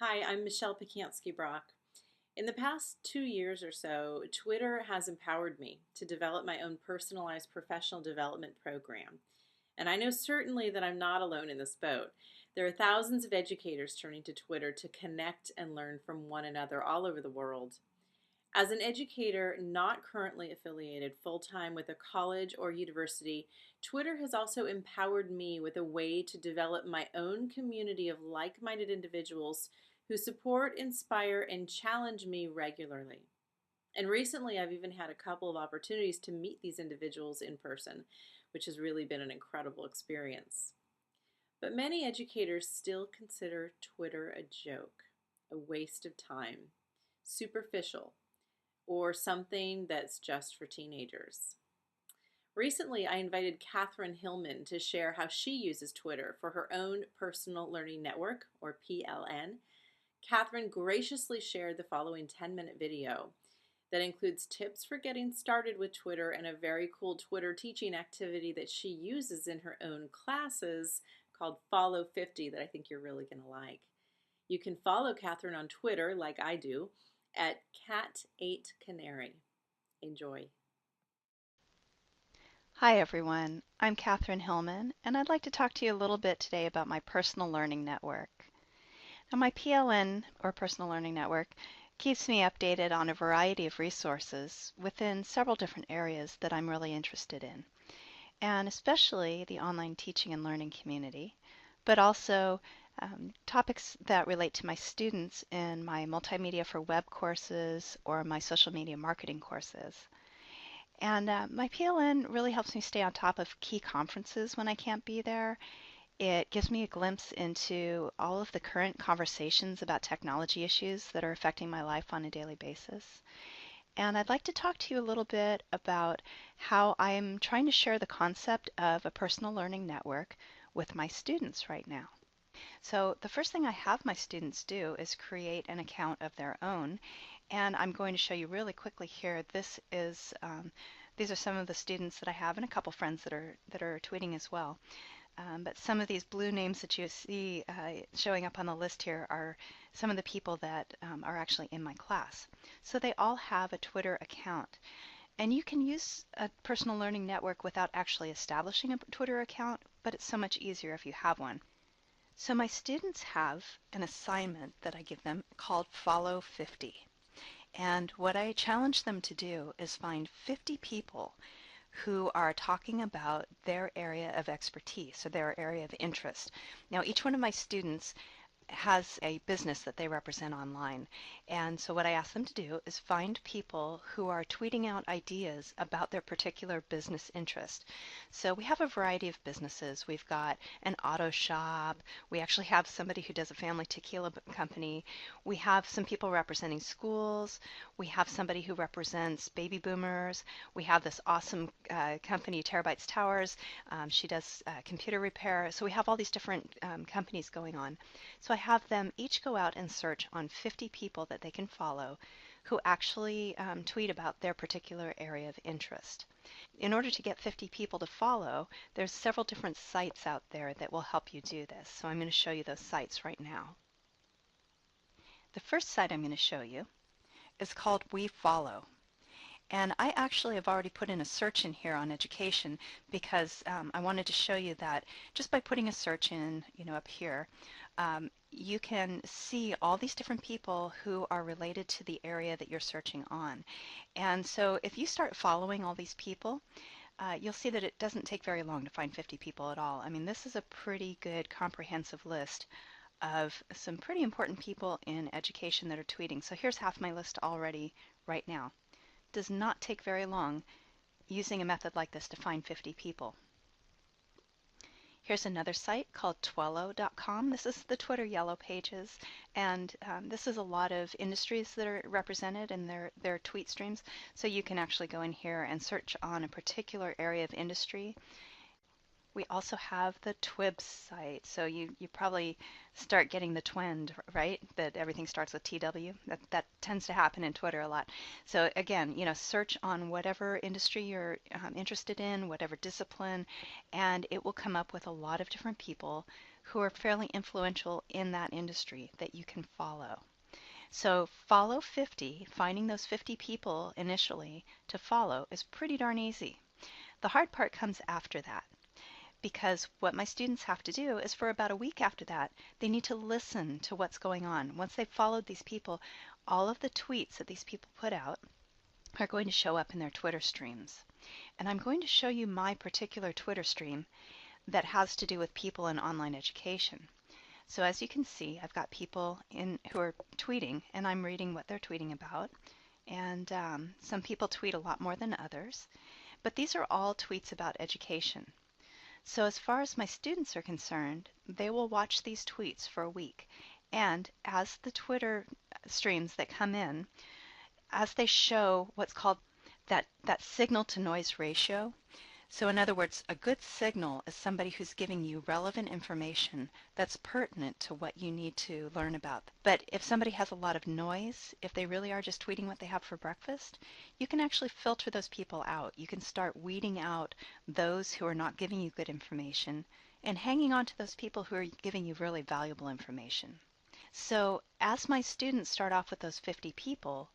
Hi, I'm Michelle Pacansky-Brock. In the past 2 years or so, Twitter has empowered me to develop my own personalized professional development program. And I know certainly that I'm not alone in this boat. There are thousands of educators turning to Twitter to connect and learn from one another all over the world. As an educator not currently affiliated full-time with a college or university, Twitter has also empowered me with a way to develop my own community of like-minded individuals who support, inspire, and challenge me regularly. And recently, I've even had a couple of opportunities to meet these individuals in person, which has really been an incredible experience. But many educators still consider Twitter a joke, a waste of time, superficial, or something that's just for teenagers. Recently, I invited Catherine Hillman to share how she uses Twitter for her own personal learning network, or PLN. Catherine graciously shared the following 10-minute video that includes tips for getting started with Twitter and a very cool Twitter teaching activity that she uses in her own classes called Follow 50 that I think you're really going to like. You can follow Catherine on Twitter, like I do, at cat8canary. Enjoy. Hi everyone, I'm Catherine Hillman, and I'd like to talk to you a little bit today about my personal learning network. Now, my PLN, or Personal Learning Network, keeps me updated on a variety of resources within several different areas that I'm really interested in, and especially the online teaching and learning community, but also topics that relate to my students in my multimedia for web courses or my social media marketing courses. And my PLN really helps me stay on top of key conferences when I can't be there. It gives me a glimpse into all of the current conversations about technology issues that are affecting my life on a daily basis. And I'd like to talk to you a little bit about how I'm trying to share the concept of a personal learning network with my students right now. So the first thing I have my students do is create an account of their own, and I'm going to show you really quickly here. These are some of the students that I have, and a couple friends that are tweeting as well. But some of these blue names that you see showing up on the list here are some of the people that are actually in my class. So they all have a Twitter account. And you can use a personal learning network without actually establishing a Twitter account, but it's so much easier if you have one. So my students have an assignment that I give them called Follow 50. And what I challenge them to do is find 50 people who are talking about their area of expertise or their area of interest. Now, each one of my students has a business that they represent online. And so what I ask them to do is find people who are tweeting out ideas about their particular business interest. So we have a variety of businesses. We've got an auto shop. We actually have somebody who does a family tequila company. We have some people representing schools. We have somebody who represents baby boomers. We have this awesome company, Terabytes Towers. She does computer repair. So we have all these different companies going on. So I have them each go out and search on 50 people that they can follow who actually tweet about their particular area of interest. In order to get 50 people to follow, there's several different sites out there that will help you do this. So I'm going to show you those sites right now. The first site I'm going to show you is called We Follow. And I actually have already put in a search in here on education because I wanted to show you that just by putting a search in, up here, you can see all these different people who are related to the area that you're searching on. And so if you start following all these people, you'll see that it doesn't take very long to find 50 people at all. I mean, this is a pretty good comprehensive list of some pretty important people in education that are tweeting. So here's half my list already right now. Does not take very long using a method like this to find 50 people. Here's another site called Twello.com. This is the Twitter Yellow Pages, and this is a lot of industries that are represented in their tweet streams. So you can actually go in here and search on a particular area of industry. We also have the Twib site. So you probably start getting the twend, right? That everything starts with TW. That tends to happen in Twitter a lot. So again, search on whatever industry you're interested in, whatever discipline, and it will come up with a lot of different people who are fairly influential in that industry that you can follow. So follow 50, finding those 50 people initially to follow is pretty darn easy. The hard part comes after that, because what my students have to do is for about a week after that, they need to listen to what's going on. Once they've followed these people, all of the tweets that these people put out are going to show up in their Twitter streams. And I'm going to show you my particular Twitter stream that has to do with people in online education. So as you can see, I've got people who are tweeting, and I'm reading what they're tweeting about. And some people tweet a lot more than others, but these are all tweets about education. So as far as my students are concerned, they will watch these tweets for a week. And as the Twitter streams that come in, as they show what's called that signal to noise ratio. So in other words, a good signal is somebody who's giving you relevant information that's pertinent to what you need to learn about. But if somebody has a lot of noise, if they really are just tweeting what they have for breakfast, you can actually filter those people out. You can start weeding out those who are not giving you good information and hanging on to those people who are giving you really valuable information. So as my students start off with those 50 people,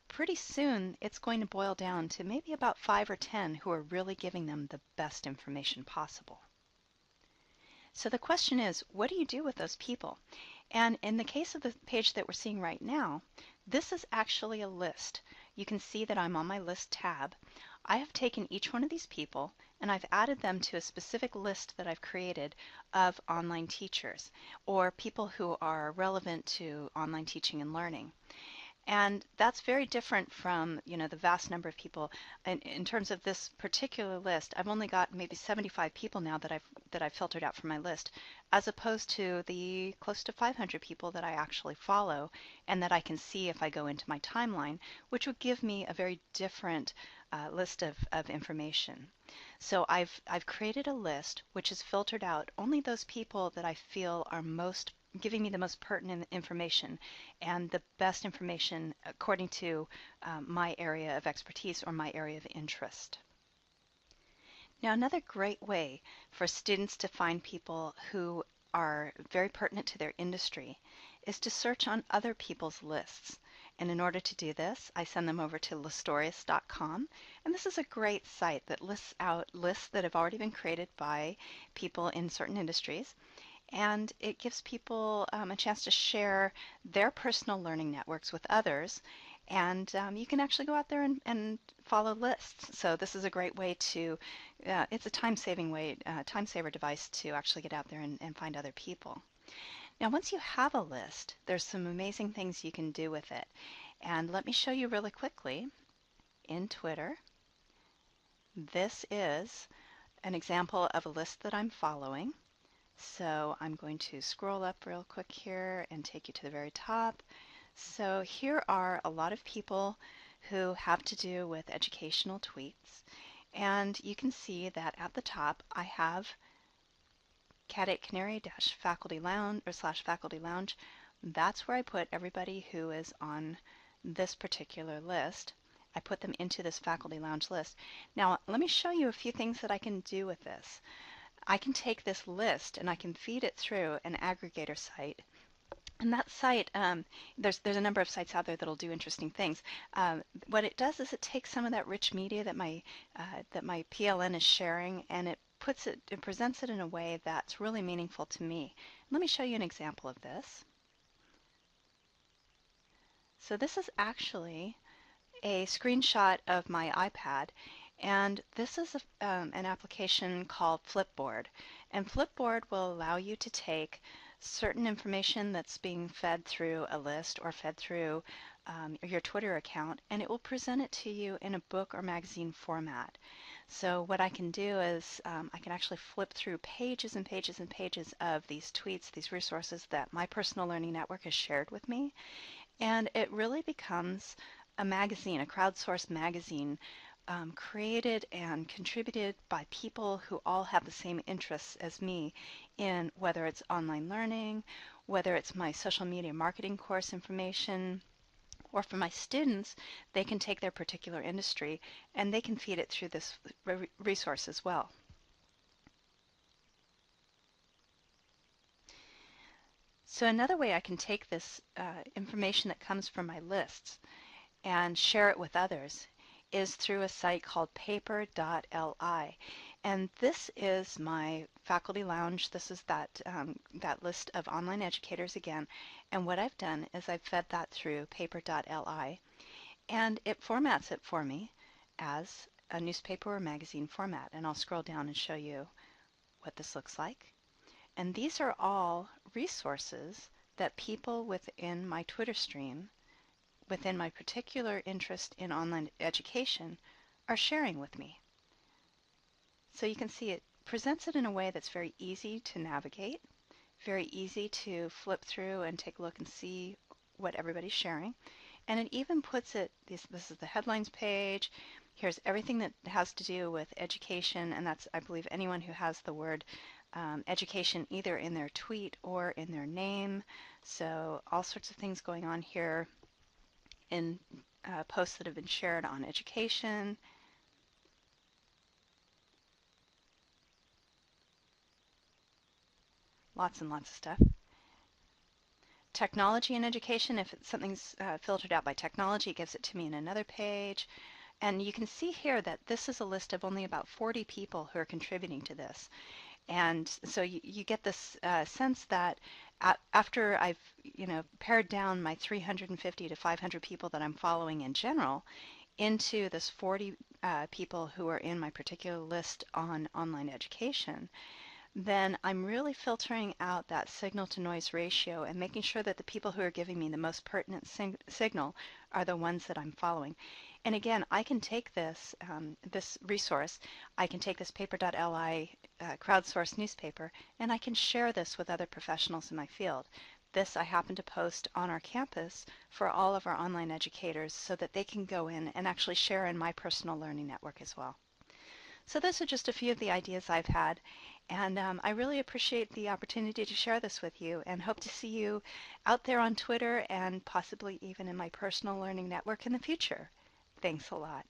pretty soon it's going to boil down to maybe about 5 or 10 who are really giving them the best information possible. So the question is, what do you do with those people? And in the case of the page that we're seeing right now, this is actually a list. You can see that I'm on my list tab. I have taken each one of these people and I've added them to a specific list that I've created of online teachers or people who are relevant to online teaching and learning. And that's very different from, the vast number of people. In terms of this particular list, I've only got maybe 75 people now that I've filtered out from my list, as opposed to the close to 500 people that I actually follow and that I can see if I go into my timeline, which would give me a very different list of information. So I've created a list which has filtered out only those people that I feel are giving me the most pertinent information and the best information according to my area of expertise or my area of interest. Now, another great way for students to find people who are very pertinent to their industry is to search on other people's lists. And in order to do this, I send them over to listorious.com. And this is a great site that lists out lists that have already been created by people in certain industries. And it gives people a chance to share their personal learning networks with others. And you can actually go out there and follow lists. So this is a great way to, it's a time saver device to actually get out there and find other people. Now, once you have a list, there's some amazing things you can do with it. And let me show you really quickly in Twitter. This is an example of a list that I'm following. So I'm going to scroll up real quick here and take you to the very top. So here are a lot of people who have to do with educational tweets. And you can see that at the top I have Cat 8 Canary Faculty Lounge or /Faculty Lounge. That's where I put everybody who is on this particular list. I put them into this Faculty Lounge list. Now let me show you a few things that I can do with this. I can take this list and I can feed it through an aggregator site. And that site, there's a number of sites out there that'll do interesting things. What it does is it takes some of that rich media that my PLN is sharing, and it presents it in a way that's really meaningful to me. Let me show you an example of this. So this is actually a screenshot of my iPad. And this is an application called Flipboard. And Flipboard will allow you to take certain information that's being fed through a list or fed through your Twitter account, and it will present it to you in a book or magazine format. So what I can do is I can actually flip through pages and pages and pages of these tweets, these resources that my personal learning network has shared with me. And it really becomes a magazine, a crowdsourced magazine created and contributed by people who all have the same interests as me in whether it's online learning, whether it's my social media marketing course information, or for my students, they can take their particular industry and they can feed it through this resource as well. So another way I can take this information that comes from my lists and share it with others is through a site called Paper.li. And this is my faculty lounge. This is that list of online educators again. And what I've done is I've fed that through Paper.li, and it formats it for me as a newspaper or magazine format. And I'll scroll down and show you what this looks like. And these are all resources that people within my Twitter stream, within my particular interest in online education, are sharing with me. So you can see it presents it in a way that's very easy to navigate, very easy to flip through and take a look and see what everybody's sharing. And it even puts it, this is the headlines page, here's everything that has to do with education, and that's, I believe, anyone who has the word education either in their tweet or in their name. So all sorts of things going on here in posts that have been shared on education. Lots and lots of stuff. Technology and education, if something's filtered out by technology, it gives it to me in another page. And you can see here that this is a list of only about 40 people who are contributing to this. And so you get this sense that after I've pared down my 350 to 500 people that I'm following in general into this 40 people who are in my particular list on online education, then I'm really filtering out that signal to noise ratio and making sure that the people who are giving me the most pertinent signal are the ones that I'm following. And again, I can take this this resource, I can take this Paper.li crowdsourced newspaper, and I can share this with other professionals in my field. This I happen to post on our campus for all of our online educators so that they can go in and actually share in my personal learning network as well. So those are just a few of the ideas I've had, and I really appreciate the opportunity to share this with you and hope to see you out there on Twitter and possibly even in my personal learning network in the future. Thanks a lot.